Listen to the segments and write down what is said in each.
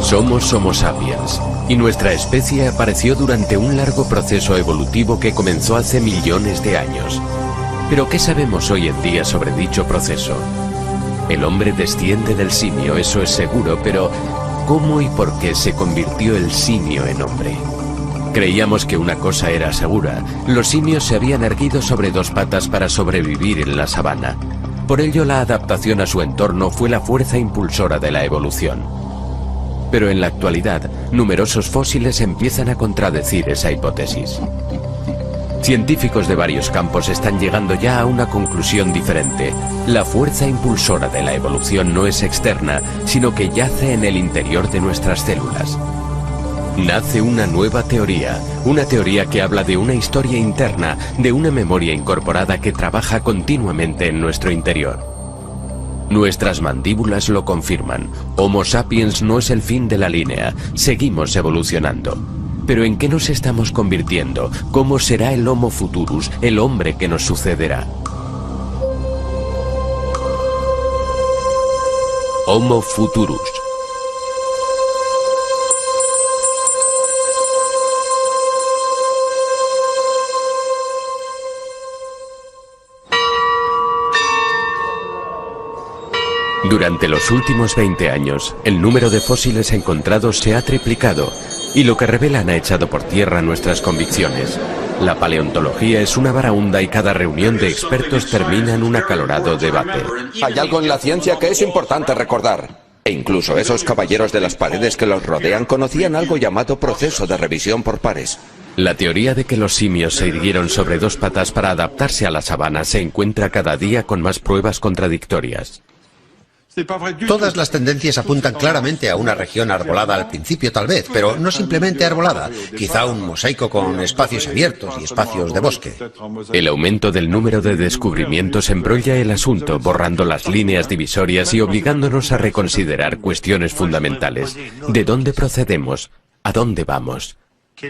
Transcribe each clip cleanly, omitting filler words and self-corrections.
Somos Homo sapiens, y nuestra especie apareció durante un largo proceso evolutivo que comenzó hace millones de años. Pero ¿qué sabemos hoy en día sobre dicho proceso? El hombre desciende del simio, eso es seguro, pero ¿cómo y por qué se convirtió el simio en hombre? Creíamos que una cosa era segura: los simios se habían erguido sobre dos patas para sobrevivir en la sabana. Por ello, la adaptación a su entorno fue la fuerza impulsora de la evolución. Pero en la actualidad, numerosos fósiles empiezan a contradecir esa hipótesis. Científicos de varios campos están llegando ya a una conclusión diferente. La fuerza impulsora de la evolución no es externa, sino que yace en el interior de nuestras células. Nace una nueva teoría, una teoría que habla de una historia interna, de una memoria incorporada que trabaja continuamente en nuestro interior. Nuestras mandíbulas lo confirman. Homo sapiens no es el fin de la línea, seguimos evolucionando. Pero ¿en qué nos estamos convirtiendo? ¿Cómo será el Homo futurus, el hombre que nos sucederá? Homo futurus. Durante los últimos 20 años, el número de fósiles encontrados se ha triplicado, y lo que revelan ha echado por tierra nuestras convicciones. La paleontología es una varaunda y cada reunión de expertos termina en un acalorado debate. Hay algo en la ciencia que es importante recordar. E incluso esos caballeros de las paredes que los rodean conocían algo llamado proceso de revisión por pares. La teoría de que los simios se irguieron sobre dos patas para adaptarse a la sabana se encuentra cada día con más pruebas contradictorias. Todas las tendencias apuntan claramente a una región arbolada al principio tal vez, pero no simplemente arbolada, quizá un mosaico con espacios abiertos y espacios de bosque. El aumento del número de descubrimientos embrolla el asunto, borrando las líneas divisorias y obligándonos a reconsiderar cuestiones fundamentales. ¿De dónde procedemos? ¿A dónde vamos?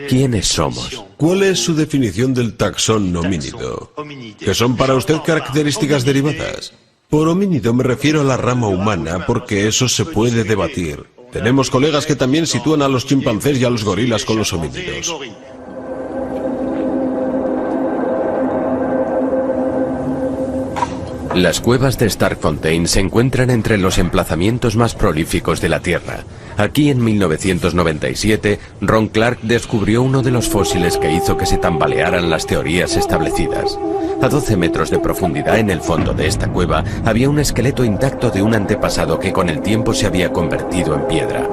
¿Quiénes somos? ¿Cuál es su definición del taxón homínido? ¿Qué son para usted características derivadas? Por homínido me refiero a la rama humana, porque eso se puede debatir. Tenemos colegas que también sitúan a los chimpancés y a los gorilas con los homínidos. Las cuevas de Starkfontein se encuentran entre los emplazamientos más prolíficos de la Tierra. Aquí en 1997, Ron Clark descubrió uno de los fósiles que hizo que se tambalearan las teorías establecidas. A 12 metros de profundidad en el fondo de esta cueva había un esqueleto intacto de un antepasado que con el tiempo se había convertido en piedra.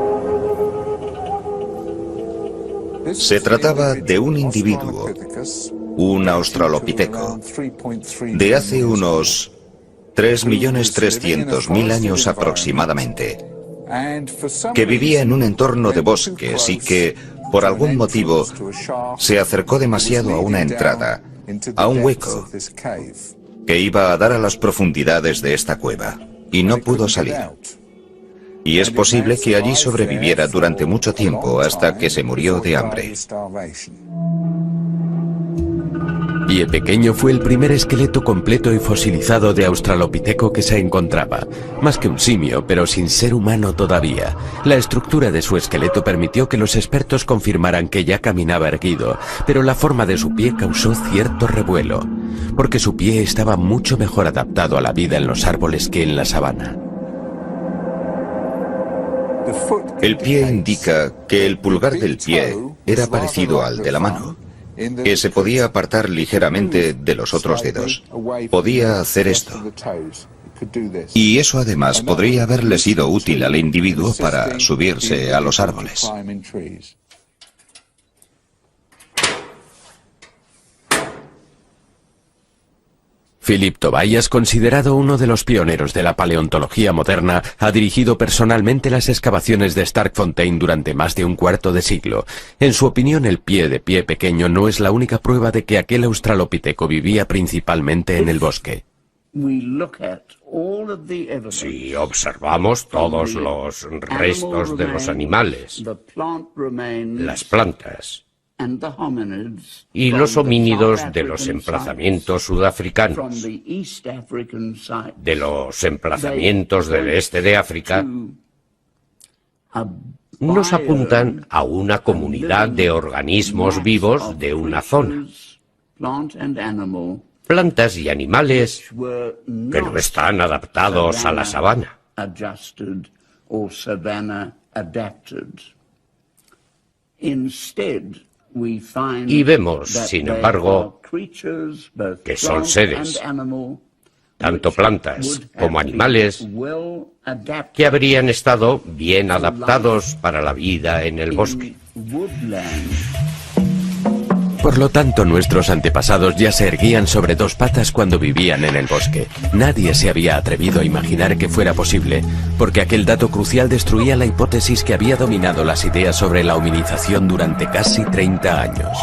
Se trataba de un individuo, un australopiteco, de hace unos 3.300.000 años aproximadamente, que vivía en un entorno de bosques y que, por algún motivo, se acercó demasiado a una entrada, a un hueco que iba a dar a las profundidades de esta cueva, y no pudo salir. Y es posible que allí sobreviviera durante mucho tiempo hasta que se murió de hambre. Pie Pequeño fue el primer esqueleto completo y fosilizado de australopiteco que se encontraba. Más que un simio, pero sin ser humano todavía. La estructura de su esqueleto permitió que los expertos confirmaran que ya caminaba erguido, pero la forma de su pie causó cierto revuelo, porque su pie estaba mucho mejor adaptado a la vida en los árboles que en la sabana. El pie indica que el pulgar del pie era parecido al de la mano, que se podía apartar ligeramente de los otros dedos. Podía hacer esto. Y eso además podría haberle sido útil al individuo para subirse a los árboles. Philip Tobias, considerado uno de los pioneros de la paleontología moderna, ha dirigido personalmente las excavaciones de Starkfontein durante más de un cuarto de siglo. En su opinión, el pie de Pie Pequeño no es la única prueba de que aquel australopiteco vivía principalmente en el bosque. Si observamos todos los restos de los animales, las plantas y los homínidos de los emplazamientos sudafricanos, de los emplazamientos del este de África, nos apuntan a una comunidad de organismos vivos de una zona. Plantas y animales que no están adaptados a la sabana. Y vemos, sin embargo, que son seres, tanto plantas como animales, que habrían estado bien adaptados para la vida en el bosque. Por lo tanto, nuestros antepasados ya se erguían sobre dos patas cuando vivían en el bosque. Nadie se había atrevido a imaginar que fuera posible, porque aquel dato crucial destruía la hipótesis que había dominado las ideas sobre la hominización durante casi 30 años.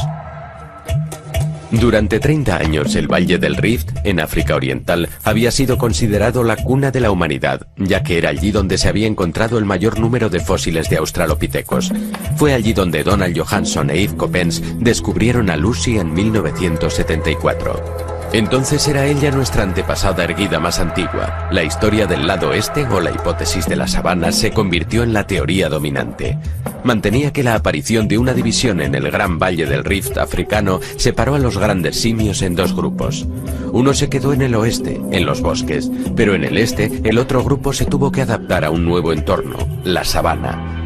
Durante 30 años, el Valle del Rift, en África Oriental, había sido considerado la cuna de la humanidad, ya que era allí donde se había encontrado el mayor número de fósiles de australopithecus. Fue allí donde Donald Johanson e Yves Coppens descubrieron a Lucy en 1974. Entonces era ella nuestra antepasada erguida más antigua. La historia del lado este, o la hipótesis de la sabana, se convirtió en la teoría dominante. Mantenía que la aparición de una división en el gran Valle del Rift africano separó a los grandes simios en dos grupos. Uno se quedó en el oeste, en los bosques, pero en el este el otro grupo se tuvo que adaptar a un nuevo entorno, la sabana.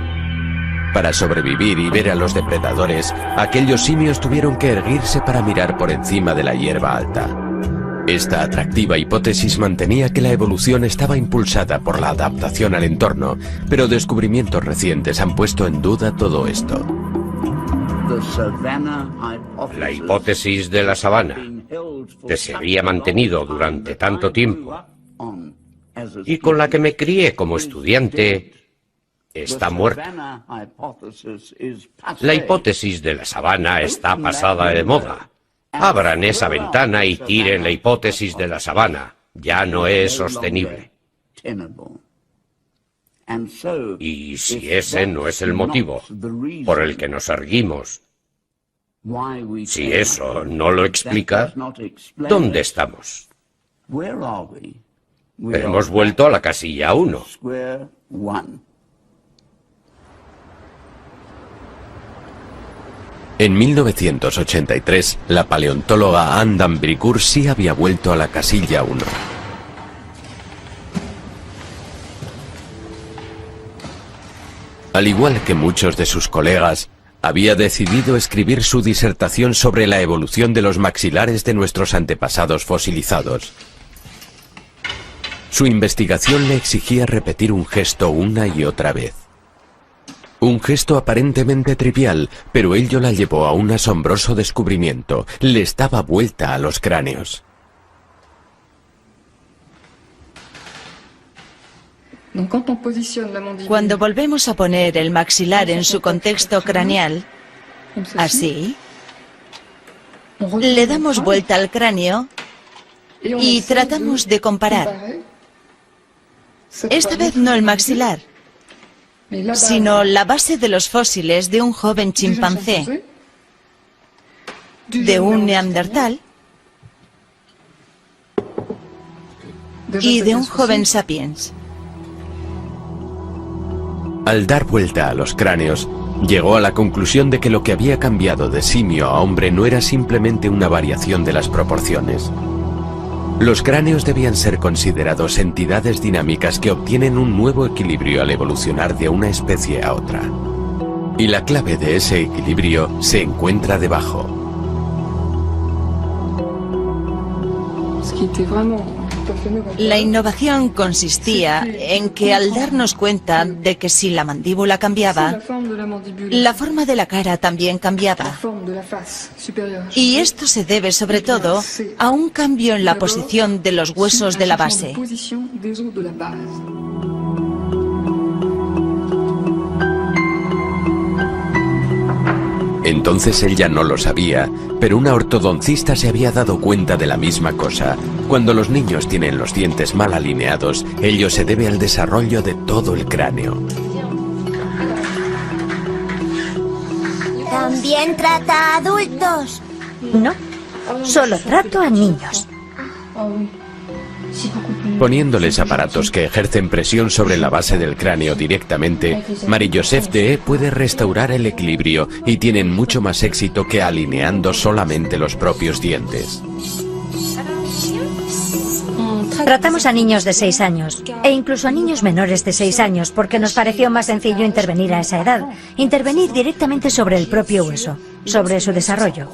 Para sobrevivir y ver a los depredadores, aquellos simios tuvieron que erguirse para mirar por encima de la hierba alta. Esta atractiva hipótesis mantenía que la evolución estaba impulsada por la adaptación al entorno, pero descubrimientos recientes han puesto en duda todo esto. La hipótesis de la sabana, que se había mantenido durante tanto tiempo y con la que me crié como estudiante, está muerta. La hipótesis de la sabana está pasada de moda. Abran esa ventana y tiren la hipótesis de la sabana. Ya no es sostenible. Y si ese no es el motivo por el que nos erguimos, si eso no lo explica, ¿dónde estamos? Hemos vuelto a la casilla 1. En 1983, la paleontóloga Anne d'Ambricourt sí había vuelto a la casilla 1. Al igual que muchos de sus colegas, había decidido escribir su disertación sobre la evolución de los maxilares de nuestros antepasados fosilizados. Su investigación le exigía repetir un gesto una y otra vez. Un gesto aparentemente trivial, pero ello la llevó a un asombroso descubrimiento. Les daba vuelta a los cráneos. Cuando volvemos a poner el maxilar en su contexto craneal, así, le damos vuelta al cráneo y tratamos de comparar. Esta vez no el maxilar, sino la base de los fósiles de un joven chimpancé, de un neandertal y de un joven sapiens. Al dar vuelta a los cráneos, llegó a la conclusión de que lo que había cambiado de simio a hombre no era simplemente una variación de las proporciones. Los cráneos debían ser considerados entidades dinámicas que obtienen un nuevo equilibrio al evolucionar de una especie a otra. Y la clave de ese equilibrio se encuentra debajo. La innovación consistía en que al darnos cuenta de que si la mandíbula cambiaba, la forma de la cara también cambiaba. Y esto se debe sobre todo a un cambio en la posición de los huesos de la base. Entonces él ya no lo sabía, pero una ortodoncista se había dado cuenta de la misma cosa. Cuando los niños tienen los dientes mal alineados, ello se debe al desarrollo de todo el cráneo. ¿También trata a adultos? No, solo trato a niños. Poniéndoles aparatos que ejercen presión sobre la base del cráneo directamente, Marie-Joseph Deshaies puede restaurar el equilibrio y tienen mucho más éxito que alineando solamente los propios dientes. Tratamos a niños de 6 años e incluso a niños menores de 6 años porque nos pareció más sencillo intervenir a esa edad, intervenir directamente sobre el propio hueso, sobre su desarrollo.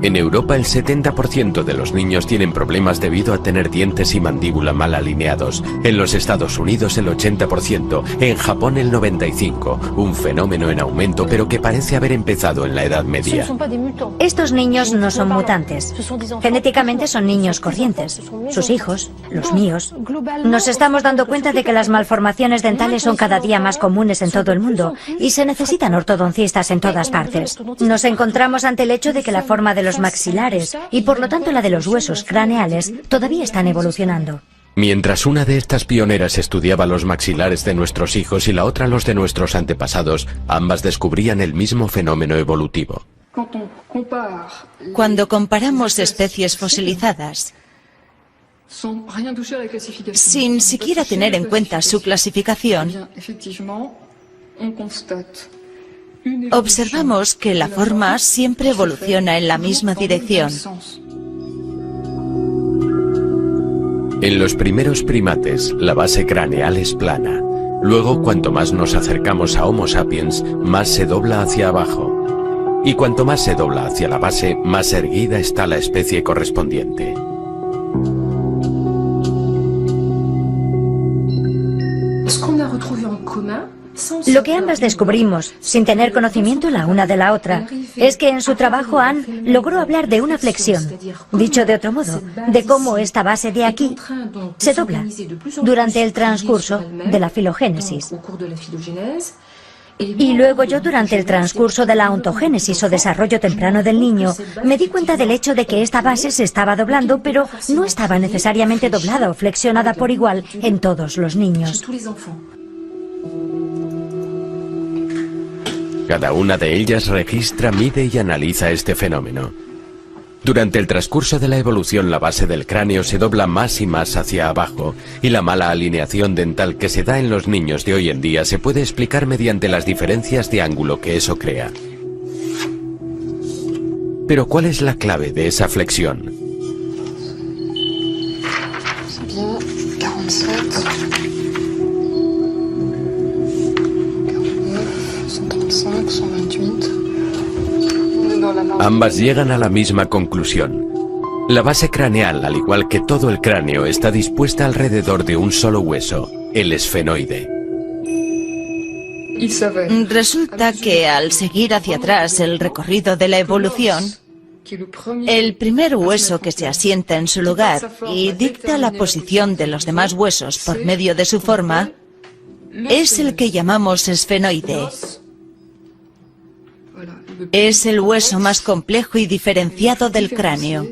En Europa el 70% de los niños tienen problemas debido a tener dientes y mandíbula mal alineados. En los Estados Unidos el 80%, en Japón el 95%, un fenómeno en aumento pero que parece haber empezado en la Edad Media. Estos niños no son mutantes. Genéticamente son niños corrientes. Sus hijos, los míos. Nos estamos dando cuenta de que las malformaciones dentales son cada día más comunes en todo el mundo y se necesitan ortodoncistas en todas partes. Nos encontramos ante el hecho de que la forma de los maxilares y por lo tanto la de los huesos craneales todavía están evolucionando. Mientras una de estas pioneras estudiaba los maxilares de nuestros hijos y la otra los de nuestros antepasados, ambas descubrían el mismo fenómeno evolutivo. Cuando comparamos especies fosilizadas, sin siquiera tener en cuenta su clasificación, observamos que la forma siempre evoluciona en la misma dirección. En los primeros primates, la base craneal es plana. Luego, cuanto más nos acercamos a Homo sapiens, más se dobla hacia abajo. Y cuanto más se dobla hacia la base, más erguida está la especie correspondiente. Lo que ambas descubrimos, sin tener conocimiento la una de la otra, es que en su trabajo Anne logró hablar de una flexión, dicho de otro modo, de cómo esta base de aquí se dobla durante el transcurso de la filogénesis. Y luego yo, durante el transcurso de la ontogénesis o desarrollo temprano del niño, me di cuenta del hecho de que esta base se estaba doblando, pero no estaba necesariamente doblada o flexionada por igual en todos los niños. Cada una de ellas registra, mide y analiza este fenómeno. Durante el transcurso de la evolución, la base del cráneo se dobla más y más hacia abajo, y la mala alineación dental que se da en los niños de hoy en día se puede explicar mediante las diferencias de ángulo que eso crea. Pero ¿cuál es la clave de esa flexión? Ambas llegan a la misma conclusión. La base craneal, al igual que todo el cráneo, está dispuesta alrededor de un solo hueso, el esfenoide. Resulta que al seguir hacia atrás el recorrido de la evolución, el primer hueso que se asienta en su lugar y dicta la posición de los demás huesos por medio de su forma, es el que llamamos esfenoide. Es el hueso más complejo y diferenciado del cráneo.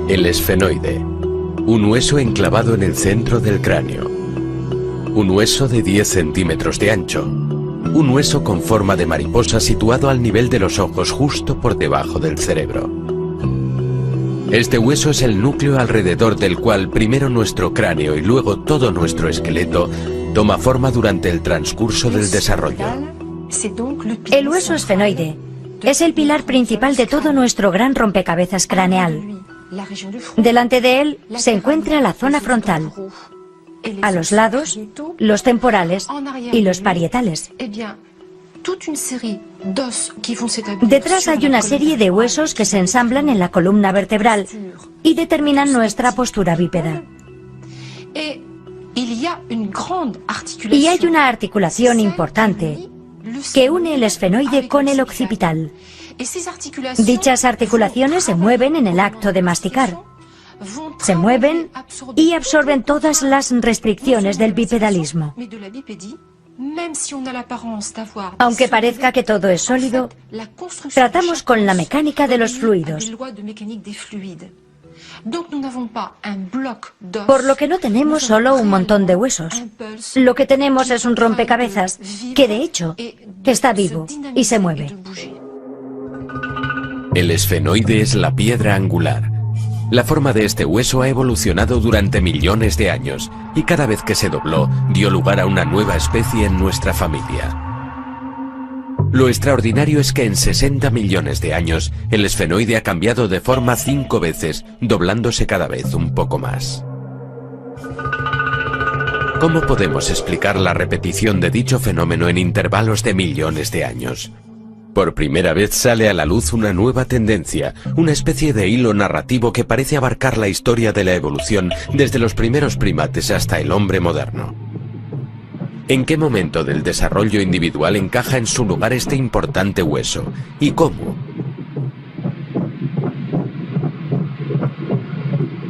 El esfenoide, un hueso enclavado en el centro del cráneo. Un hueso de 10 centímetros de ancho. Un hueso con forma de mariposa situado al nivel de los ojos, justo por debajo del cerebro. Este hueso es el núcleo alrededor del cual primero nuestro cráneo y luego todo nuestro esqueleto toma forma durante el transcurso del desarrollo. El hueso esfenoide es el pilar principal de todo nuestro gran rompecabezas craneal. Delante de él se encuentra la zona frontal, a los lados, los temporales y los parietales. Detrás hay una serie de huesos que se ensamblan en la columna vertebral y determinan nuestra postura bípeda. Y hay una articulación importante que une el esfenoide con el occipital. Dichas articulaciones se mueven en el acto de masticar. Se mueven y absorben todas las restricciones del bipedalismo. Aunque parezca que todo es sólido, tratamos con la mecánica de los fluidos. Por lo que no tenemos solo un montón de huesos. Lo que tenemos es un rompecabezas que, de hecho, está vivo y se mueve. El esfenoide es la piedra angular. La forma de este hueso ha evolucionado durante millones de años y cada vez que se dobló dio lugar a una nueva especie en nuestra familia. Lo extraordinario es que en 60 millones de años el esfenoide ha cambiado de forma 5 veces, doblándose cada vez un poco más. ¿Cómo podemos explicar la repetición de dicho fenómeno en intervalos de millones de años? Por primera vez sale a la luz una nueva tendencia, una especie de hilo narrativo que parece abarcar la historia de la evolución desde los primeros primates hasta el hombre moderno. ¿En qué momento del desarrollo individual encaja en su lugar este importante hueso? ¿Y cómo?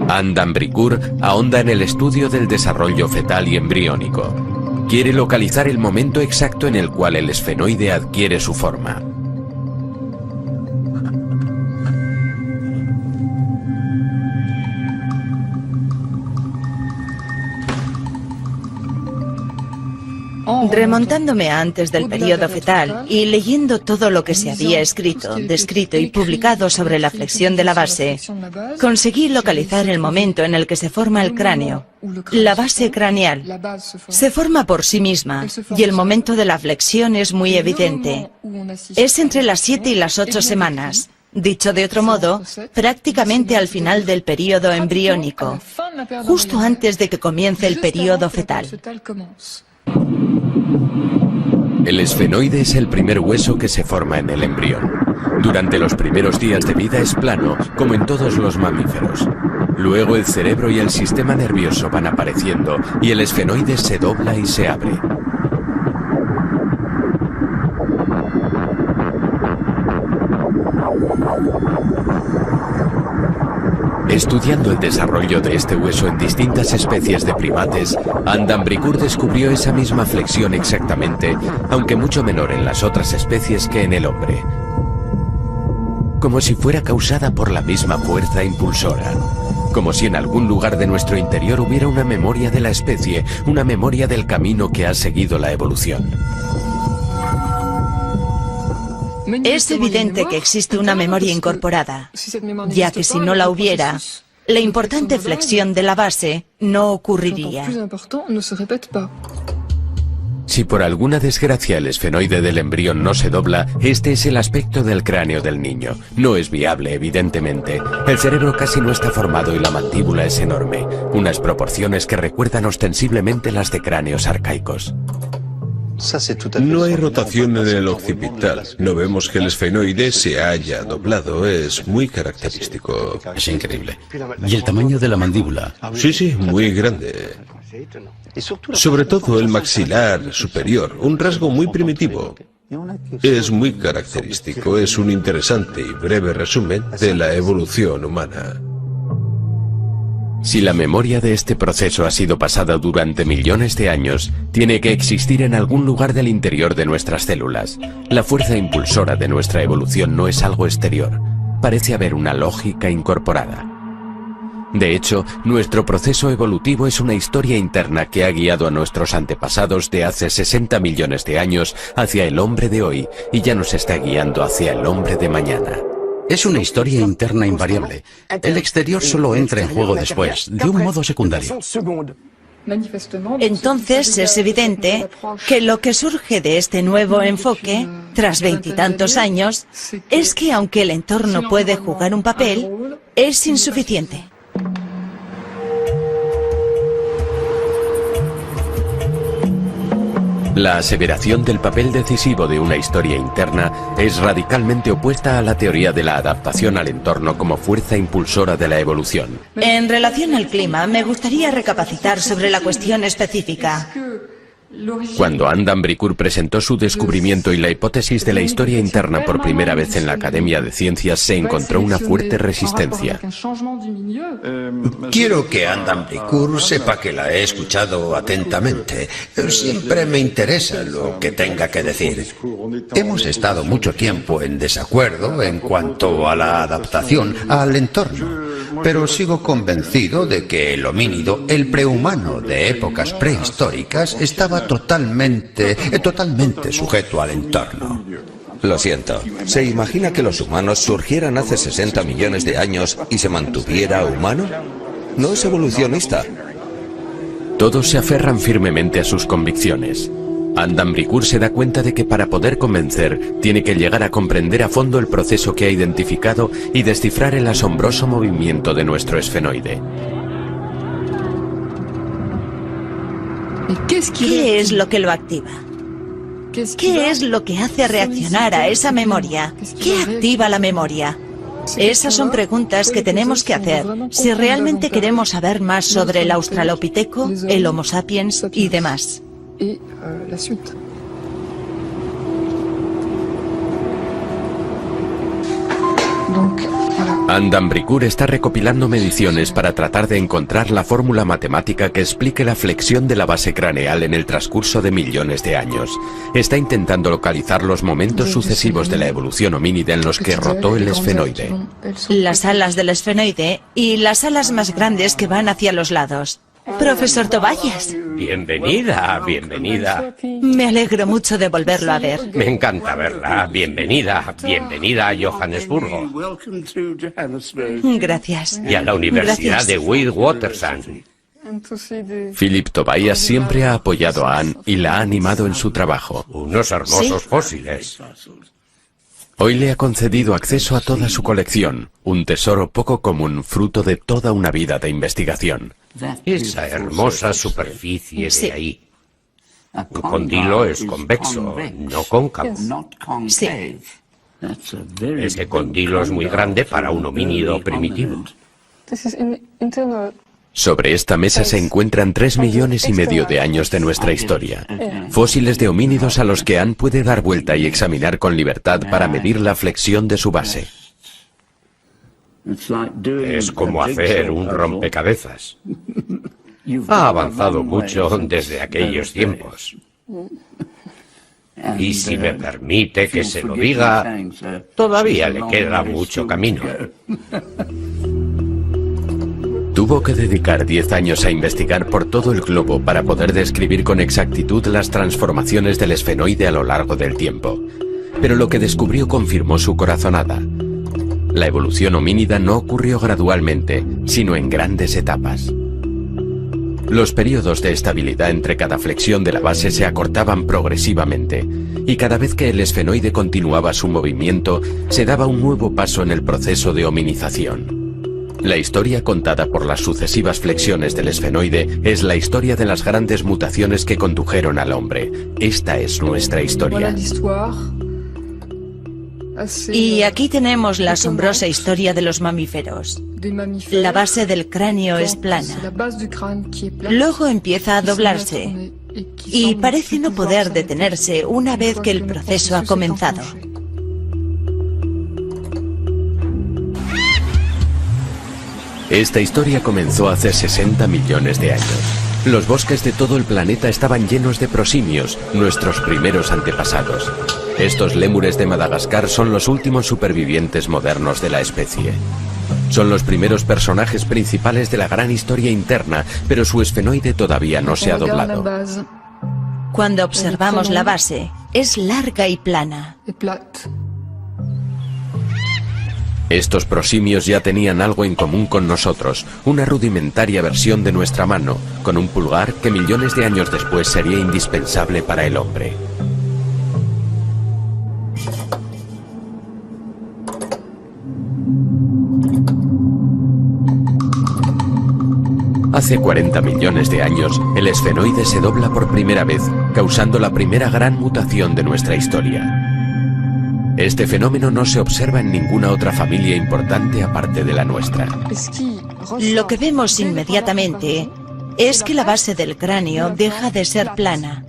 Anne d'Ambricourt ahonda en el estudio del desarrollo fetal y embriónico. Quiere localizar el momento exacto en el cual el esfenoide adquiere su forma. Remontándome a antes del periodo fetal y leyendo todo lo que se había escrito, descrito y publicado sobre la flexión de la base, conseguí localizar el momento en el que se forma el cráneo. La base craneal se forma por sí misma y el momento de la flexión es muy evidente. Es entre las 7 y las 8 semanas. Dicho de otro modo, prácticamente al final del periodo embriónico, justo antes de que comience el periodo fetal. El esfenoide es el primer hueso que se forma en el embrión. Durante los primeros días de vida es plano, como en todos los mamíferos. Luego el cerebro y el sistema nervioso van apareciendo y el esfenoide se dobla y se abre. Estudiando el desarrollo de este hueso en distintas especies de primates, Anne d'Ambricourt descubrió esa misma flexión exactamente, aunque mucho menor en las otras especies que en el hombre. Como si fuera causada por la misma fuerza impulsora. Como si en algún lugar de nuestro interior hubiera una memoria de la especie, una memoria del camino que ha seguido la evolución. Es evidente que existe una memoria incorporada, ya que si no la hubiera, la importante flexión de la base no ocurriría. Si por alguna desgracia el esfenoide del embrión no se dobla, este es el aspecto del cráneo del niño. No es viable, evidentemente. El cerebro casi no está formado y la mandíbula es enorme, unas proporciones que recuerdan ostensiblemente las de cráneos arcaicos. No hay rotación en el occipital. No vemos que el esfenoide se haya doblado. Es muy característico. Es increíble. ¿Y el tamaño de la mandíbula? Sí, muy grande. Sobre todo el maxilar superior, un rasgo muy primitivo. Es muy característico. Es un interesante y breve resumen de la evolución humana. Si la memoria de este proceso ha sido pasada durante millones de años, tiene que existir en algún lugar del interior de nuestras células. La fuerza impulsora de nuestra evolución no es algo exterior. Parece haber una lógica incorporada. De hecho, nuestro proceso evolutivo es una historia interna que ha guiado a nuestros antepasados de hace 60 millones de años hacia el hombre de hoy y ya nos está guiando hacia el hombre de mañana. Es una historia interna invariable. El exterior solo entra en juego después, de un modo secundario. Entonces es evidente que lo que surge de este nuevo enfoque, tras 20 y tantos años, es que aunque el entorno puede jugar un papel, es insuficiente. La aseveración del papel decisivo de una historia interna es radicalmente opuesta a la teoría de la adaptación al entorno como fuerza impulsora de la evolución. En relación al clima, me gustaría recapacitar sobre la cuestión específica. Cuando Anne d'Ambricourt presentó su descubrimiento y la hipótesis de la historia interna por primera vez en la Academia de Ciencias, se encontró una fuerte resistencia. Quiero que Anne d'Ambricourt sepa que la he escuchado atentamente. Siempre me interesa lo que tenga que decir. Hemos estado mucho tiempo en desacuerdo en cuanto a la adaptación al entorno, pero sigo convencido de que el homínido, el prehumano de épocas prehistóricas, estaba totalmente sujeto al entorno. Lo siento. ¿Se imagina que los humanos surgieran hace 60 millones de años y se mantuviera humano? No es evolucionista. Todos se aferran firmemente a sus convicciones. Adam Bricourt se da cuenta de que para poder convencer, tiene que llegar a comprender a fondo el proceso que ha identificado y descifrar el asombroso movimiento de nuestro esfenoide. ¿Qué es lo que lo activa? ¿Qué es lo que hace reaccionar a esa memoria? ¿Qué activa la memoria? Esas son preguntas que tenemos que hacer si realmente queremos saber más sobre el Australopiteco, el Homo sapiens y demás. Adam Bricourt está recopilando mediciones para tratar de encontrar la fórmula matemática que explique la flexión de la base craneal en el transcurso de millones de años. Está intentando localizar los momentos sucesivos de la evolución homínida en los que rotó el esfenoide. Las alas del esfenoide y las alas más grandes que van hacia los lados. Profesor Tobias. Bienvenida, bienvenida. Me alegro mucho de volverlo a ver. Me encanta verla. Bienvenida, bienvenida a Johannesburgo. Gracias. Y a la Universidad de Witwatersrand. Philip Tobias siempre ha apoyado a Anne y la ha animado en su trabajo. Unos hermosos fósiles. Hoy le ha concedido acceso a toda su colección, un tesoro poco común fruto de toda una vida de investigación. Esa hermosa superficie de ahí. Un condilo es convexo, no cóncavo. Sí. Ese condilo es muy grande para un homínido primitivo. Sobre esta mesa se encuentran 3,5 millones de años de nuestra historia. Fósiles de homínidos a los que Anne puede dar vuelta y examinar con libertad para medir la flexión de su base. Es como hacer un rompecabezas. Ha avanzado mucho desde aquellos tiempos. Y si me permite que se lo diga, todavía le queda mucho camino. Tuvo que dedicar 10 años a investigar por todo el globo para poder describir con exactitud las transformaciones del esfenoide a lo largo del tiempo. Pero lo que descubrió confirmó su corazonada. La evolución homínida no ocurrió gradualmente, sino en grandes etapas. Los periodos de estabilidad entre cada flexión de la base se acortaban progresivamente, y cada vez que el esfenoide continuaba su movimiento, se daba un nuevo paso en el proceso de hominización. La historia contada por las sucesivas flexiones del esfenoide es la historia de las grandes mutaciones que condujeron al hombre. Esta es nuestra historia. Y aquí tenemos la asombrosa historia de los mamíferos. La base del cráneo es plana. Luego empieza a doblarse y parece no poder detenerse una vez que el proceso ha comenzado. Esta historia comenzó hace 60 millones de años. Los bosques de todo el planeta estaban llenos de prosimios, nuestros primeros antepasados. Estos lémures de Madagascar son los últimos supervivientes modernos de la especie. Son los primeros personajes principales de la gran historia interna, pero su esfenoide todavía no se ha doblado. Cuando observamos la base, es larga y plana. Estos prosimios ya tenían algo en común con nosotros, una rudimentaria versión de nuestra mano, con un pulgar que millones de años después sería indispensable para el hombre. Hace 40 millones de años, el esfenoide se dobla por primera vez, causando la primera gran mutación de nuestra historia. Este fenómeno no se observa en ninguna otra familia importante aparte de la nuestra. Lo que vemos inmediatamente es que la base del cráneo deja de ser plana.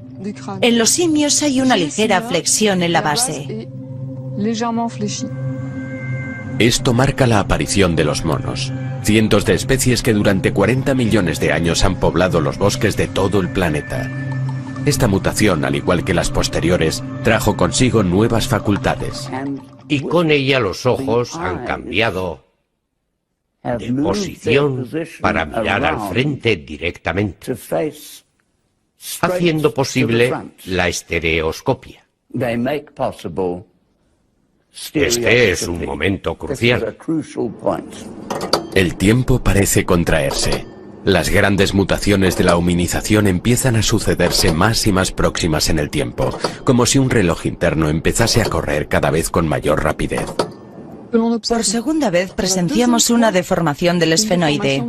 En los simios hay una ligera flexión en la base. Esto marca la aparición de los monos. Cientos de especies que durante 40 millones de años han poblado los bosques de todo el planeta. Esta mutación, al igual que las posteriores, trajo consigo nuevas facultades. Y con ella los ojos han cambiado de posición para mirar al frente directamente, haciendo posible la estereoscopia. Este es un momento crucial. El tiempo parece contraerse. Las grandes mutaciones de la hominización empiezan a sucederse más y más próximas en el tiempo, como si un reloj interno empezase a correr cada vez con mayor rapidez. Por segunda vez presenciamos una deformación del esfenoide.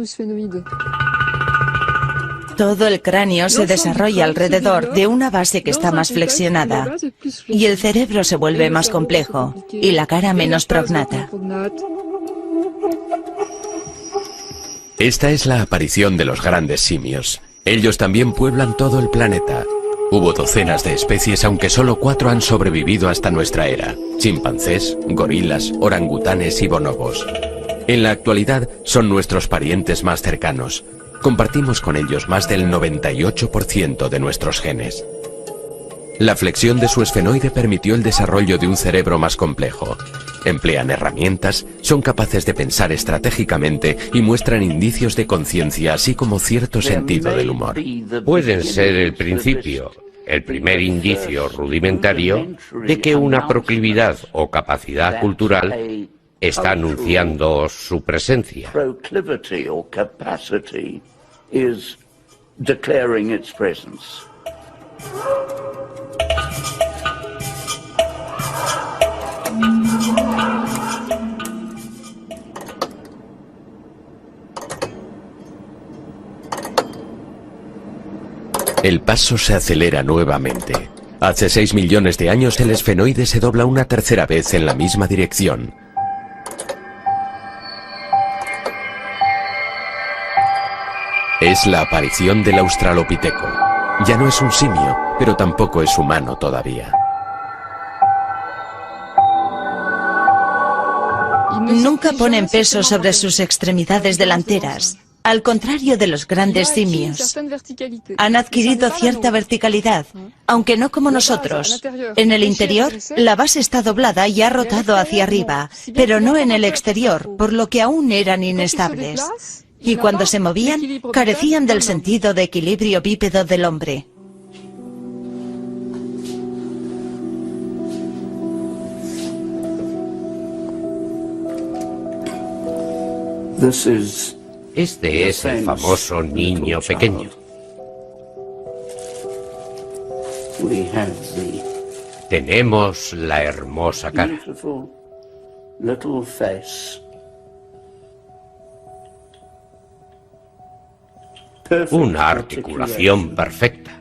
Todo el cráneo se desarrolla alrededor de una base que está más flexionada, y el cerebro se vuelve más complejo, y la cara menos prognata. Esta es la aparición de los grandes simios. Ellos también pueblan todo el planeta. Hubo docenas de especies, aunque solo 4 han sobrevivido hasta nuestra era: chimpancés, gorilas, orangutanes y bonobos. En la actualidad son nuestros parientes más cercanos. Compartimos con ellos más del 98% de nuestros genes. La flexión de su esfenoide permitió el desarrollo de un cerebro más complejo. Emplean herramientas, son capaces de pensar estratégicamente y muestran indicios de conciencia, así como cierto sentido del humor. Pueden ser el principio, el primer indicio rudimentario de que una proclividad o capacidad cultural está anunciando su presencia. El paso se acelera nuevamente. Hace 6 millones de años el esfenoide se dobla una tercera vez en la misma dirección. Es la aparición del australopiteco. Ya no es un simio, pero tampoco es humano todavía. Nunca ponen peso sobre sus extremidades delanteras, al contrario de los grandes simios. Han adquirido cierta verticalidad, aunque no como nosotros. En el interior, la base está doblada y ha rotado hacia arriba, pero no en el exterior, por lo que aún eran inestables. Y cuando se movían, carecían del sentido de equilibrio bípedo del hombre. Este es el famoso niño pequeño. Tenemos la hermosa cara. Una articulación perfecta.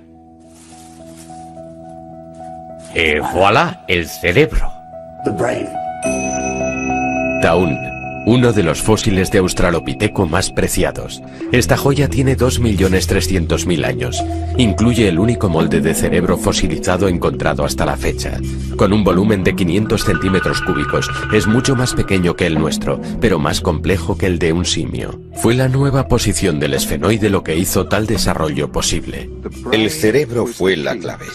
Et voilà el cerebro. Taún, uno de los fósiles de Australopiteco más preciados. Esta joya tiene 2.300.000 años. Incluye el único molde de cerebro fosilizado encontrado hasta la fecha. Con un volumen de 500 centímetros cúbicos, es mucho más pequeño que el nuestro, pero más complejo que el de un simio. Fue la nueva posición del esfenoide lo que hizo tal desarrollo posible. El cerebro fue la clave.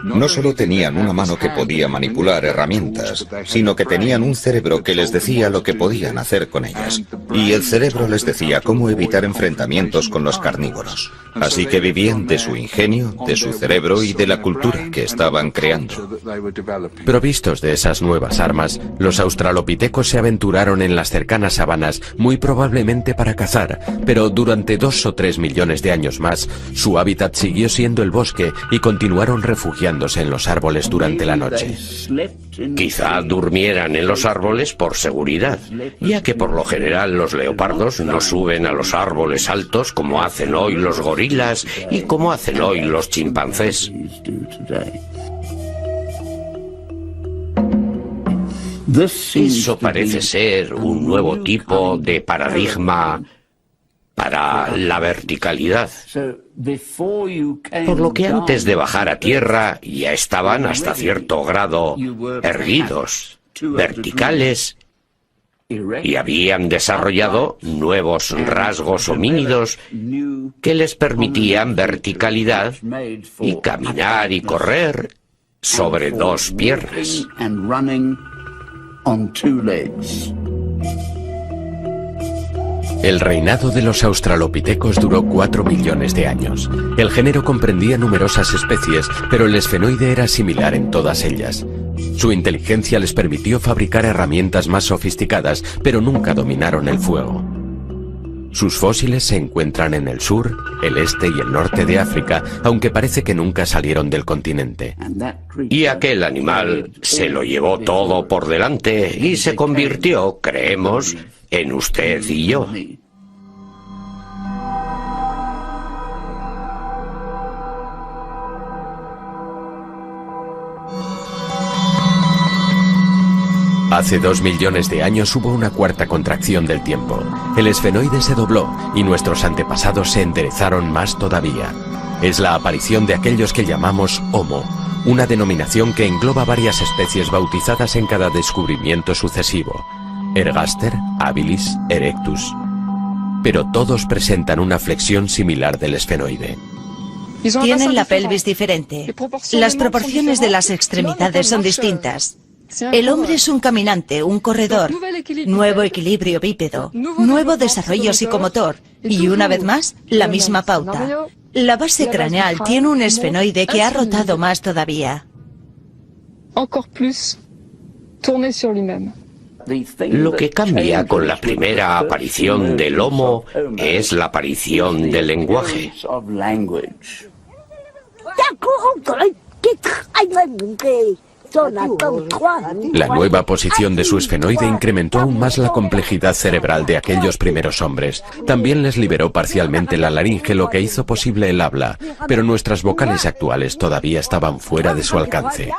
No solo tenían una mano que podía manipular herramientas, sino que tenían un cerebro que les decía lo que podían hacer con ellas. Y el cerebro les decía cómo evitar enfrentamientos con los carnívoros. Así que vivían de su ingenio, de su cerebro y de la cultura que estaban creando. Provistos de esas nuevas armas, los australopitecos se aventuraron en las cercanas sabanas, muy probablemente para cazar, pero durante 2 o 3 millones de años más, su hábitat siguió siendo el bosque y continuaron refugiándose en los árboles durante la noche. Quizá durmieran en los árboles por seguridad, ya que por lo general los leopardos no suben a los árboles altos como hacen hoy los gorilas y como hacen hoy los chimpancés. Eso parece ser un nuevo tipo de paradigma para la verticalidad. Por lo que antes de bajar a tierra ya estaban hasta cierto grado erguidos, verticales, y habían desarrollado nuevos rasgos homínidos que les permitían verticalidad y caminar y correr sobre 2 piernas. El reinado de los australopitecos duró 4 millones de años. El género comprendía numerosas especies, pero el esfenoide era similar en todas ellas. Su inteligencia les permitió fabricar herramientas más sofisticadas, pero nunca dominaron el fuego. Sus fósiles se encuentran en el sur, el este y el norte de África, aunque parece que nunca salieron del continente. Y aquel animal se lo llevó todo por delante y se convirtió, creemos, en usted y yo. Hace 2 millones de años hubo una cuarta contracción del tiempo. El esfenoide se dobló y nuestros antepasados se enderezaron más todavía. Es la aparición de aquellos que llamamos Homo, una denominación que engloba varias especies bautizadas en cada descubrimiento sucesivo: Ergaster, habilis, erectus. Pero todos presentan una flexión similar del esfenoide. Tienen la pelvis diferente. Las proporciones de las extremidades son distintas. El hombre es un caminante, un corredor, nuevo equilibrio bípedo, nuevo desarrollo psicomotor y, una vez más, la misma pauta. La base craneal tiene un esfenoide que ha rotado más todavía. Lo que cambia con la primera aparición del Homo es la aparición del lenguaje. La nueva posición de su esfenoide incrementó aún más la complejidad cerebral de aquellos primeros hombres. También les liberó parcialmente la laringe, lo que hizo posible el habla, pero nuestras vocales actuales todavía estaban fuera de su alcance.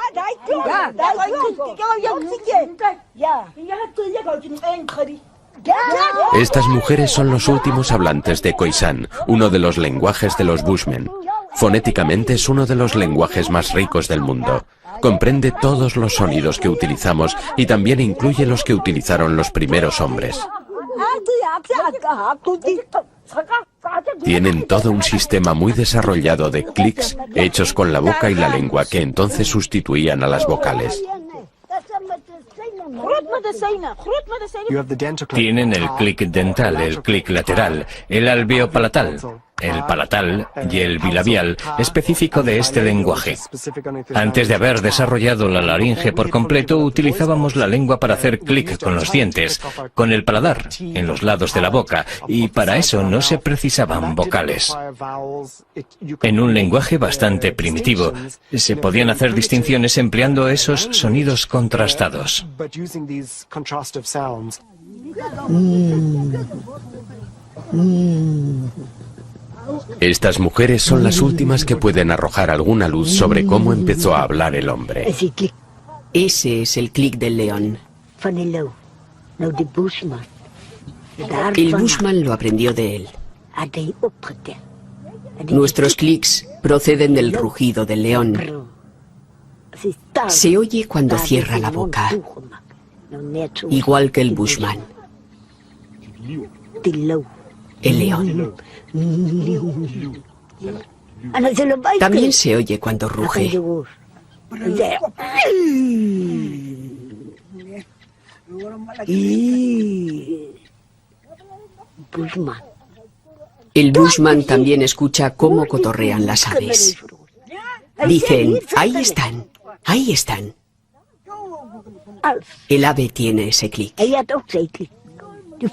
Estas mujeres son los últimos hablantes de Khoisan, uno de los lenguajes de los Bushmen. Fonéticamente es uno de los lenguajes más ricos del mundo. Comprende todos los sonidos que utilizamos y también incluye los que utilizaron los primeros hombres. Tienen todo un sistema muy desarrollado de clics hechos con la boca y la lengua que entonces sustituían a las vocales. Tienen el clic dental, el clic lateral, el alveopalatal, el palatal y el bilabial, específico de este lenguaje. Antes de haber desarrollado la laringe por completo, utilizábamos la lengua para hacer clic con los dientes, con el paladar, en los lados de la boca, y para eso no se precisaban vocales. En un lenguaje bastante primitivo, se podían hacer distinciones empleando esos sonidos contrastados. Estas mujeres son las últimas que pueden arrojar alguna luz sobre cómo empezó a hablar el hombre. Ese es el clic del león. El Bushman lo aprendió de él. Nuestros clics proceden del rugido del león. Se oye cuando cierra la boca, igual que el Bushman. El león. También se oye cuando ruge. El Bushman también escucha cómo cotorrean las aves. Dicen, ahí están, ahí están. El ave tiene ese clic.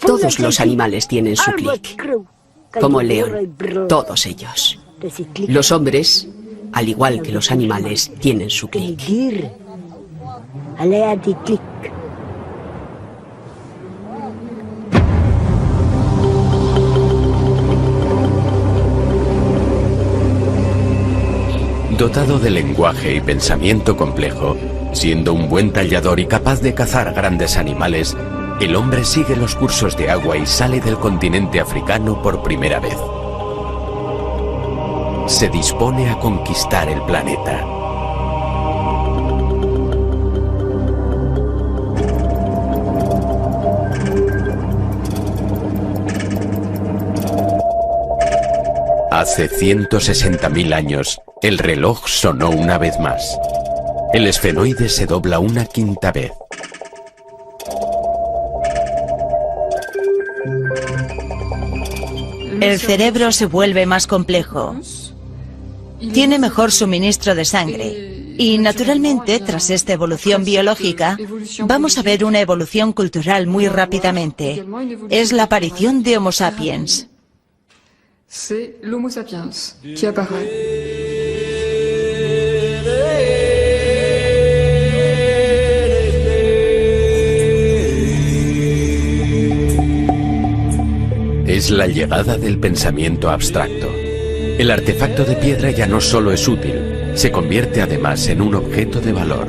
Todos los animales tienen su clic. Como el león, todos ellos. Los hombres, al igual que los animales, tienen su clic. Dotado de lenguaje y pensamiento complejo, siendo un buen tallador y capaz de cazar grandes animales, el hombre sigue los cursos de agua y sale del continente africano por primera vez. Se dispone a conquistar el planeta. Hace 160.000 años, el reloj sonó una vez más. El esfenoide se dobla una quinta vez. El cerebro se vuelve más complejo. tiene mejor suministro de sangre. Y naturalmente, tras esta evolución biológica, vamos a ver una evolución cultural muy rápidamente. Es la aparición de Homo sapiens. C'est l'Homo sapiens qui apparaît. Es la llegada del pensamiento abstracto. El artefacto de piedra ya no solo es útil, se convierte además en un objeto de valor.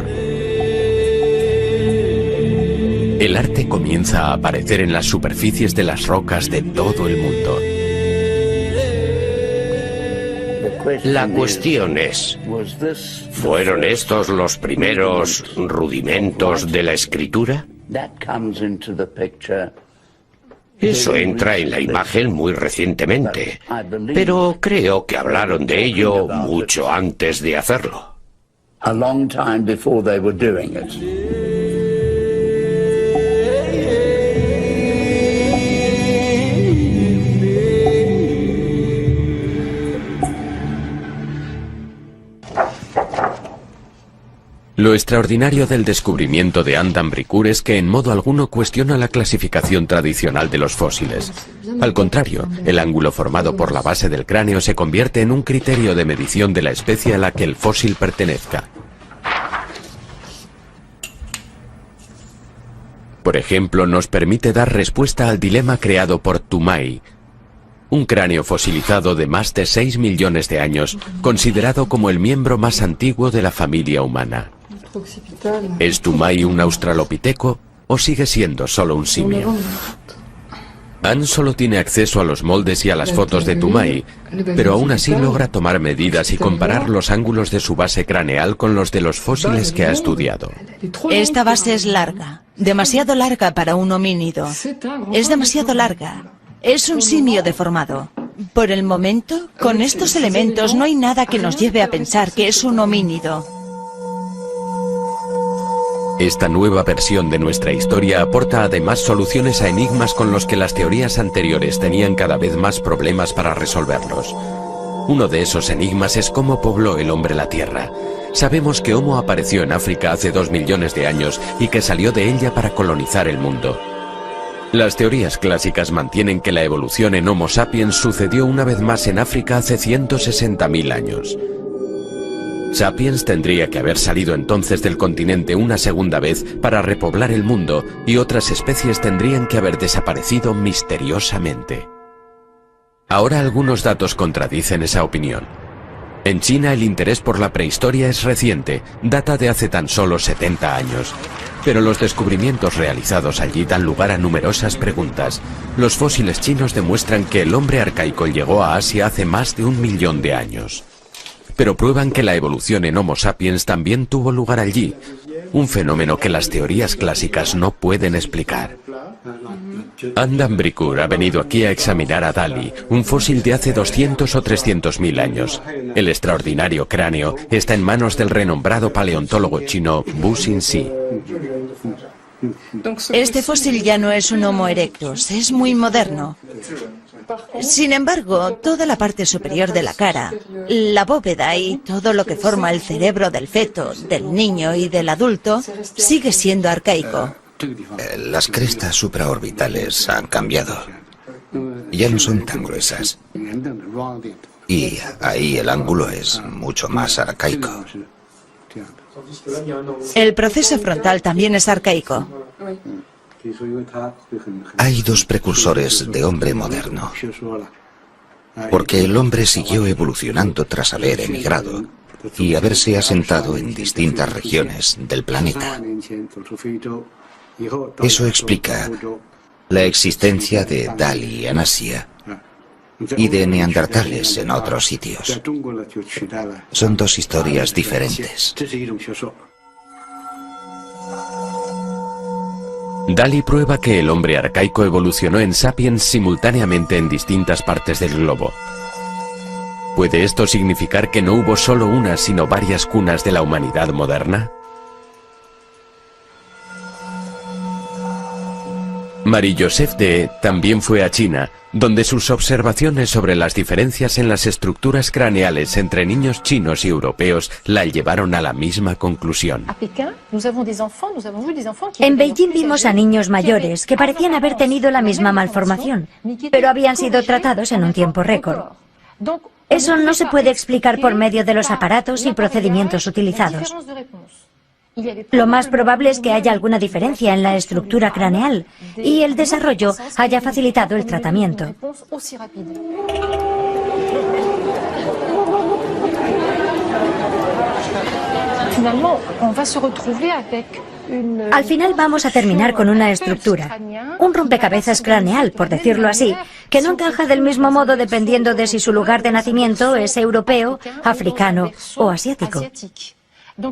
El arte comienza a aparecer en las superficies de las rocas de todo el mundo. La cuestión es, ¿fueron estos los primeros rudimentos de la escritura? Eso entra en la imagen muy recientemente, pero creo que hablaron de ello mucho antes de hacerlo. Lo extraordinario del descubrimiento de Anne d'Ambricourt es que en modo alguno cuestiona la clasificación tradicional de los fósiles. Al contrario, el ángulo formado por la base del cráneo se convierte en un criterio de medición de la especie a la que el fósil pertenezca. Por ejemplo, nos permite dar respuesta al dilema creado por Toumaï, un cráneo fosilizado de más de 6 millones de años, considerado como el miembro más antiguo de la familia humana. ¿Es Toumaï un australopiteco o sigue siendo solo un simio? Anne solo tiene acceso a los moldes y a las fotos de Toumaï, pero aún así logra tomar medidas y comparar los ángulos de su base craneal con los de los fósiles que ha estudiado. Esta base es larga, demasiado larga para un homínido. Es demasiado larga. Es un simio deformado. Por el momento, con estos elementos no hay nada que nos lleve a pensar que es un homínido. Esta nueva versión de nuestra historia aporta además soluciones a enigmas con los que las teorías anteriores tenían cada vez más problemas para resolverlos. Uno de esos enigmas es cómo pobló el hombre la Tierra. Sabemos que Homo apareció en África hace 2 millones de años y que salió de ella para colonizar el mundo. Las teorías clásicas mantienen que la evolución en Homo sapiens sucedió una vez más en África hace 160.000 años. Sapiens tendría que haber salido entonces del continente una segunda vez para repoblar el mundo y otras especies tendrían que haber desaparecido misteriosamente. Ahora algunos datos contradicen esa opinión. En China el interés por la prehistoria es reciente, data de hace tan solo 70 años. Pero los descubrimientos realizados allí dan lugar a numerosas preguntas. Los fósiles chinos demuestran que el hombre arcaico llegó a Asia hace más de 1 millón de años. Pero prueban que la evolución en Homo sapiens también tuvo lugar allí, un fenómeno que las teorías clásicas no pueden explicar. Anne d'Ambricourt ha venido aquí a examinar a Dali, un fósil de hace 200 o 300.000 años. El extraordinario cráneo está en manos del renombrado paleontólogo chino Wu Xinxi. Este fósil ya no es un Homo erectus, es muy moderno. Sin embargo, toda la parte superior de la cara, la bóveda y todo lo que forma el cerebro del feto, del niño y del adulto, sigue siendo arcaico. Las crestas supraorbitales han cambiado. Ya no son tan gruesas. Y ahí el ángulo es mucho más arcaico. El proceso frontal también es arcaico. Hay 2 precursores de hombre moderno, porque el hombre siguió evolucionando tras haber emigrado y haberse asentado en distintas regiones del planeta. Eso explica la existencia de Dali en Asia y de neandertales en otros sitios. Son 2 historias diferentes. Dali prueba que el hombre arcaico evolucionó en Sapiens simultáneamente en distintas partes del globo. ¿Puede esto significar que no hubo solo una, sino varias cunas de la humanidad moderna? Marie-Joseph Deshaies también fue a China, donde sus observaciones sobre las diferencias en las estructuras craneales entre niños chinos y europeos la llevaron a la misma conclusión. En Beijing vimos a niños mayores que parecían haber tenido la misma malformación, pero habían sido tratados en un tiempo récord. Eso no se puede explicar por medio de los aparatos y procedimientos utilizados. Lo más probable es que haya alguna diferencia en la estructura craneal y el desarrollo haya facilitado el tratamiento. Al final vamos a terminar con una estructura, un rompecabezas craneal, por decirlo así, que no encaja del mismo modo dependiendo de si su lugar de nacimiento es europeo, africano o asiático.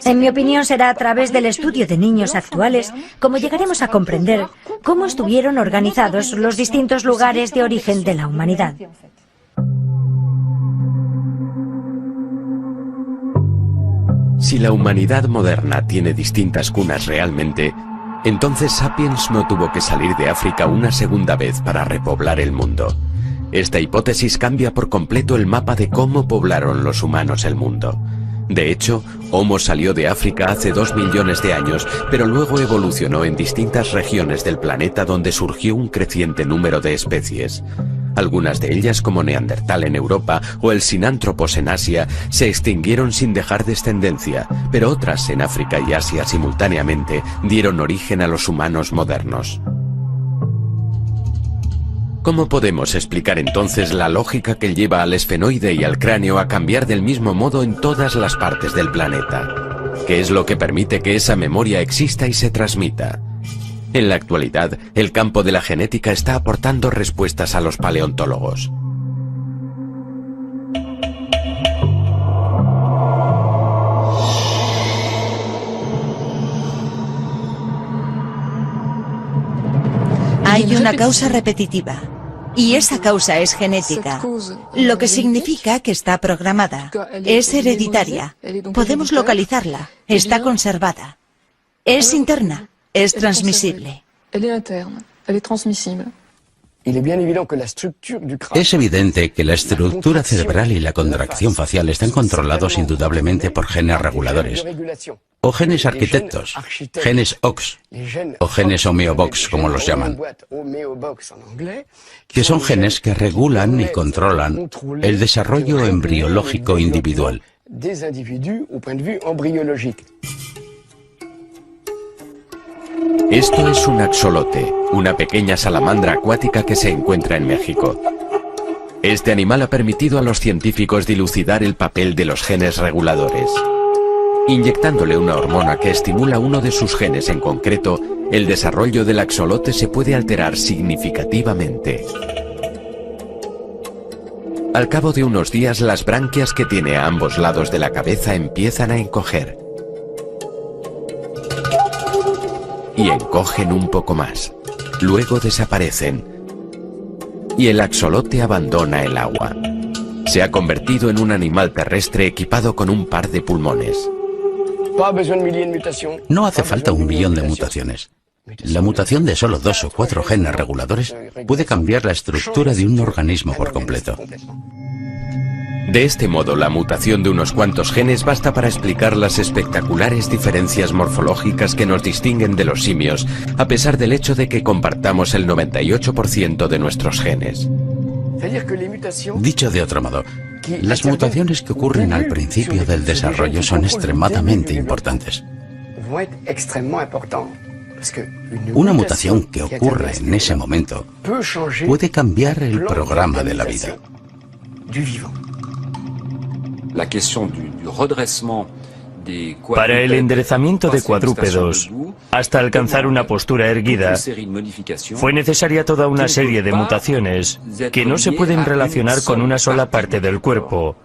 En mi opinión, será a través del estudio de niños actuales como llegaremos a comprender cómo estuvieron organizados los distintos lugares de origen de la humanidad. Si la humanidad moderna tiene distintas cunas realmente, entonces Sapiens no tuvo que salir de África una segunda vez para repoblar el mundo. Esta hipótesis cambia por completo el mapa de cómo poblaron los humanos el mundo. De hecho, Homo salió de África hace 2 millones de años, pero luego evolucionó en distintas regiones del planeta donde surgió un creciente número de especies. Algunas de ellas, como Neandertal en Europa o el Sinanthropos en Asia, se extinguieron sin dejar descendencia, pero otras en África y Asia simultáneamente dieron origen a los humanos modernos. ¿Cómo podemos explicar entonces la lógica que lleva al esfenoide y al cráneo a cambiar del mismo modo en todas las partes del planeta? ¿Qué es lo que permite que esa memoria exista y se transmita? En la actualidad, el campo de la genética está aportando respuestas a los paleontólogos. Hay una causa repetitiva, y esa causa es genética, lo que significa que está programada, es hereditaria, podemos localizarla, está conservada, es interna, es transmisible. Es evidente que la estructura cerebral y la contracción facial están controlados indudablemente por genes reguladores, o genes arquitectos, genes OX, o genes homeobox, como los llaman, que son genes que regulan y controlan el desarrollo embriológico individual. Esto es un axolote, una pequeña salamandra acuática que se encuentra en México. Este animal ha permitido a los científicos dilucidar el papel de los genes reguladores. Inyectándole una hormona que estimula uno de sus genes en concreto, el desarrollo del axolote se puede alterar significativamente. Al cabo de unos días, las branquias que tiene a ambos lados de la cabeza empiezan a encoger. Y encogen un poco más. Luego desaparecen. Y el axolote abandona el agua. Se ha convertido en un animal terrestre equipado con un par de pulmones. No hace falta 1 millón de mutaciones. La mutación de solo 2 o 4 genes reguladores puede cambiar la estructura de un organismo por completo. De este modo, la mutación de unos cuantos genes basta para explicar las espectaculares diferencias morfológicas que nos distinguen de los simios, a pesar del hecho de que compartamos el 98% de nuestros genes. Dicho de otro modo, las mutaciones que ocurren al principio del desarrollo son extremadamente importantes. Una mutación que ocurre en ese momento puede cambiar el programa de la vida. Para el enderezamiento de cuadrúpedos, hasta alcanzar una postura erguida, fue necesaria toda una serie de mutaciones que no se pueden relacionar con una sola parte del cuerpo,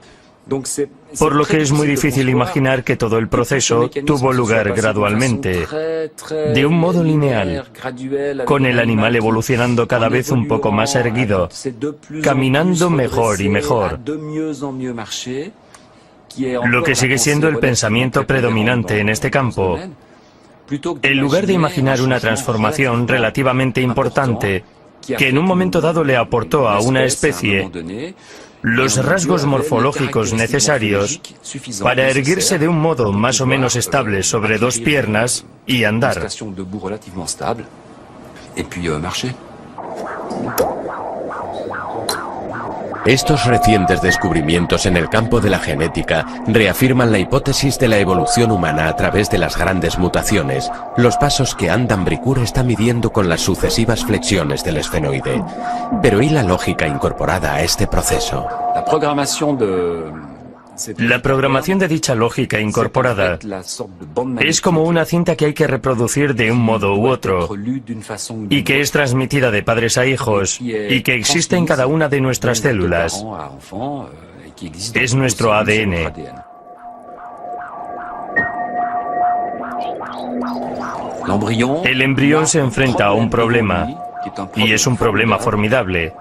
por lo que es muy difícil imaginar que todo el proceso tuvo lugar gradualmente, de un modo lineal, con el animal evolucionando cada vez un poco más erguido, caminando mejor y mejor. Lo que sigue siendo el pensamiento predominante en este campo En lugar de imaginar una transformación relativamente importante que en un momento dado le aportó a una especie los rasgos morfológicos necesarios para erguirse de un modo más o menos estable sobre dos piernas y andar. Estos recientes descubrimientos en el campo de la genética reafirman la hipótesis de la evolución humana a través de las grandes mutaciones, los pasos que Adam Bricourt está midiendo con las sucesivas flexiones del esfenoide. Pero ¿y la lógica incorporada a este proceso? La programación de dicha lógica incorporada es como una cinta que hay que reproducir de un modo u otro y que es transmitida de padres a hijos y que existe en cada una de nuestras células. Es nuestro ADN. El embrión se enfrenta a un problema y es un problema formidable.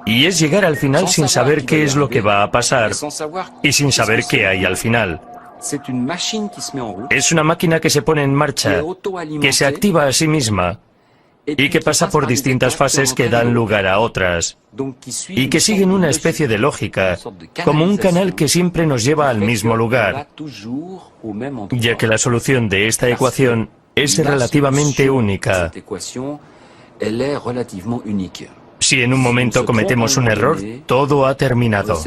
Y es llegar al final sin saber qué es lo que va a pasar y sin saber qué hay al final. Es una máquina que se pone en marcha, que se activa a sí misma y que pasa por distintas fases que dan lugar a otras y que siguen una especie de lógica, como un canal que siempre nos lleva al mismo lugar, ya que la solución de esta ecuación es relativamente única. Si en un momento cometemos un error, todo ha terminado.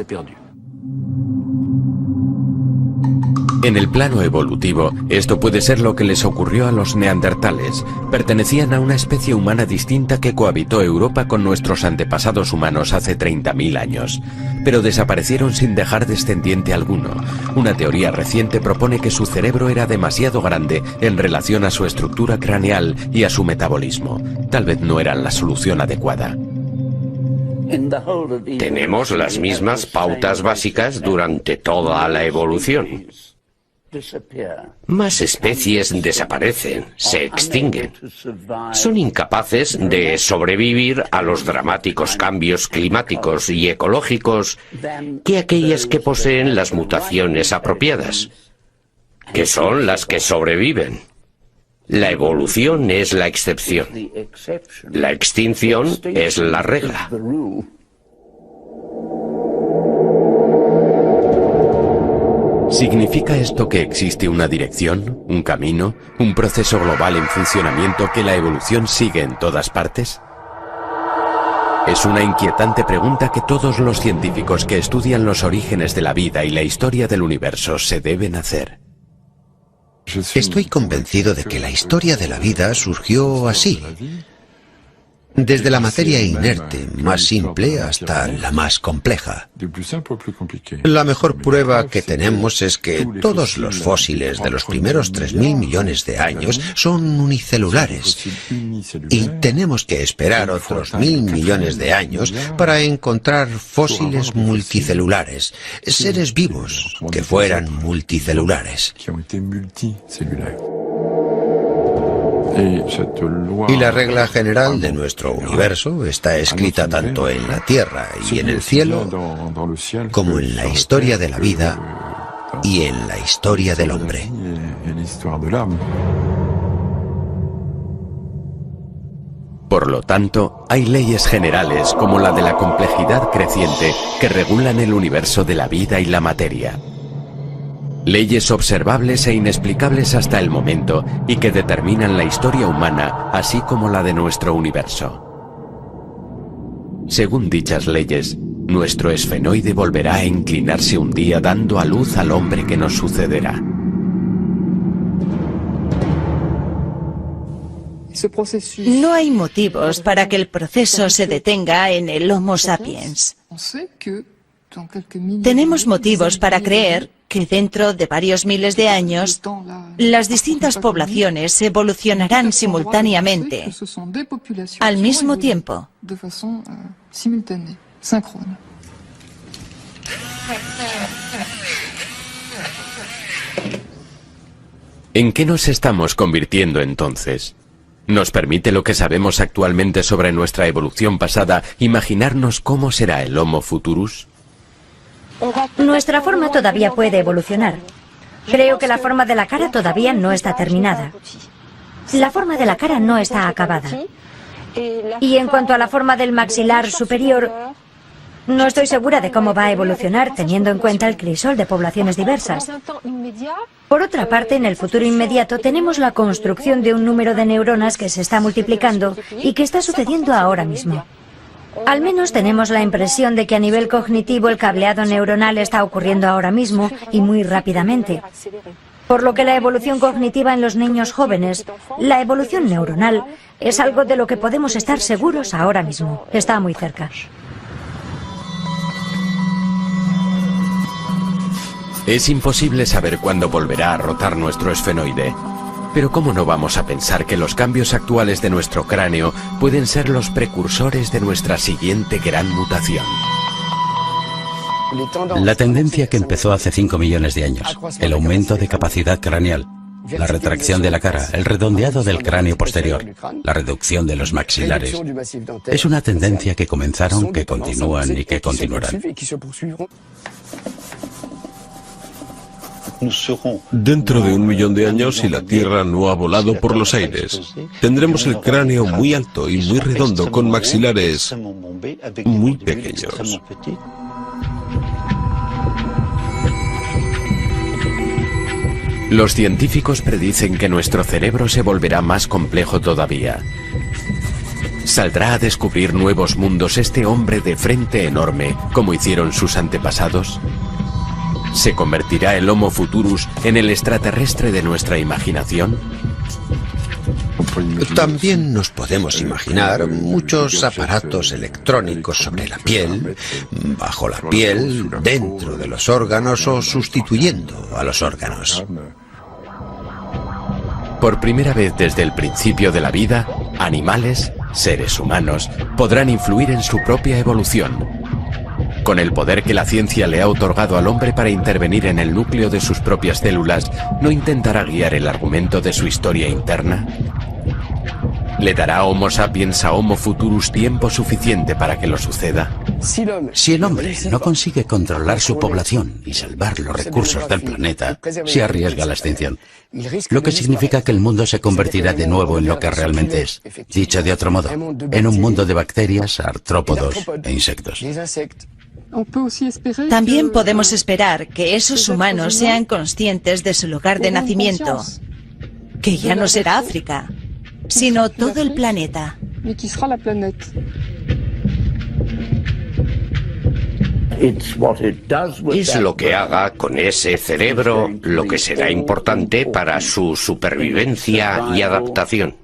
En el plano evolutivo, esto puede ser lo que les ocurrió a los neandertales. Pertenecían a una especie humana distinta que cohabitó Europa con nuestros antepasados humanos hace 30.000 años. Pero desaparecieron sin dejar descendiente alguno. Una teoría reciente propone que su cerebro era demasiado grande en relación a su estructura craneal y a su metabolismo. Tal vez no eran la solución adecuada. Tenemos las mismas pautas básicas durante toda la evolución. Más especies desaparecen, se extinguen. Son incapaces de sobrevivir a los dramáticos cambios climáticos y ecológicos que aquellas que poseen las mutaciones apropiadas, que son las que sobreviven. La evolución es la excepción. La extinción es la regla. ¿Significa esto que existe una dirección, un camino, un proceso global en funcionamiento que la evolución sigue en todas partes? Es una inquietante pregunta que todos los científicos que estudian los orígenes de la vida y la historia del universo se deben hacer. Estoy convencido de que la historia de la vida surgió así. Desde la materia inerte más simple hasta la más compleja. La mejor prueba que tenemos es que todos los fósiles de los primeros 3.000 millones de años son unicelulares. Y tenemos que esperar otros 1.000 millones de años para encontrar fósiles multicelulares, seres vivos que fueran multicelulares. Y la regla general de nuestro universo está escrita tanto en la Tierra y en el cielo, como en la historia de la vida y en la historia del hombre. Por lo tanto, hay leyes generales como la de la complejidad creciente que regulan el universo de la vida y la materia. Leyes observables e inexplicables hasta el momento y que determinan la historia humana, así como la de nuestro universo. Según dichas leyes, nuestro esfenoide volverá a inclinarse un día dando a luz al hombre que nos sucederá. No hay motivos para que el proceso se detenga en el Homo sapiens. Tenemos motivos para creer que dentro de varios miles de años, las distintas poblaciones evolucionarán simultáneamente, al mismo tiempo. ¿En qué nos estamos convirtiendo entonces? ¿Nos permite lo que sabemos actualmente sobre nuestra evolución pasada imaginarnos cómo será el Homo futurus? Nuestra forma todavía puede evolucionar. Creo que la forma de la cara todavía no está terminada. La forma de la cara no está acabada. Y en cuanto a la forma del maxilar superior, no estoy segura de cómo va a evolucionar teniendo en cuenta el crisol de poblaciones diversas. Por otra parte, en el futuro inmediato tenemos la construcción de un número de neuronas que se está multiplicando y que está sucediendo ahora mismo. Al menos tenemos la impresión de que a nivel cognitivo el cableado neuronal está ocurriendo ahora mismo y muy rápidamente. Por lo que la evolución cognitiva en los niños jóvenes, la evolución neuronal, es algo de lo que podemos estar seguros ahora mismo. Está muy cerca. Es imposible saber cuándo volverá a rotar nuestro esfenoide. Pero ¿cómo no vamos a pensar que los cambios actuales de nuestro cráneo pueden ser los precursores de nuestra siguiente gran mutación? La tendencia que empezó hace 5 millones de años, el aumento de capacidad craneal, la retracción de la cara, el redondeado del cráneo posterior, la reducción de los maxilares, es una tendencia que comenzaron, que continúan y que continuarán. Dentro de 1 millón de años, si la Tierra no ha volado por los aires, tendremos el cráneo muy alto y muy redondo con maxilares muy pequeños. Los científicos predicen que nuestro cerebro se volverá más complejo todavía. ¿Saldrá a descubrir nuevos mundos este hombre de frente enorme, como hicieron sus antepasados? ¿Se convertirá el Homo futurus en el extraterrestre de nuestra imaginación? También nos podemos imaginar muchos aparatos electrónicos sobre la piel, bajo la piel, dentro de los órganos o sustituyendo a los órganos. Por primera vez desde el principio de la vida, animales, seres humanos, podrán influir en su propia evolución. Con el poder que la ciencia le ha otorgado al hombre para intervenir en el núcleo de sus propias células, ¿no intentará guiar el argumento de su historia interna? ¿Le dará Homo sapiens a Homo futurus tiempo suficiente para que lo suceda? Si el hombre no consigue controlar su población y salvar los recursos del planeta, se arriesga a la extinción. Lo que significa que el mundo se convertirá de nuevo en lo que realmente es. Dicho de otro modo, en un mundo de bacterias, artrópodos e insectos. También podemos esperar que esos humanos sean conscientes de su lugar de nacimiento, que ya no será África, sino todo el planeta. Es lo que haga con ese cerebro lo que será importante para su supervivencia y adaptación.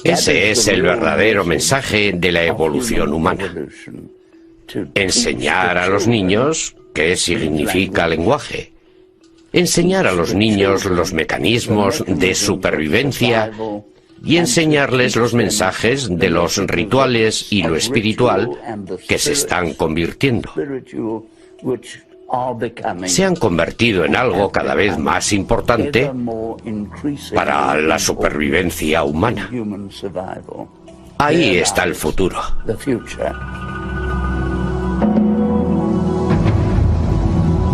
Ese es el verdadero mensaje de la evolución humana. Enseñar a los niños qué significa lenguaje. Enseñar a los niños los mecanismos de supervivencia y enseñarles los mensajes de los rituales y lo espiritual que se están convirtiendo. Se han convertido en algo cada vez más importante para la supervivencia humana. Ahí está el futuro.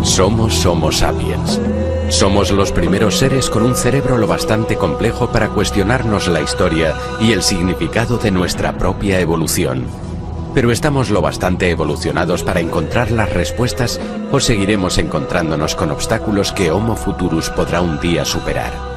Somos Homo sapiens. Somos los primeros seres con un cerebro lo bastante complejo para cuestionarnos la historia y el significado de nuestra propia evolución. Pero estamos lo bastante evolucionados para encontrar las respuestas o seguiremos encontrándonos con obstáculos que Homo futurus podrá un día superar.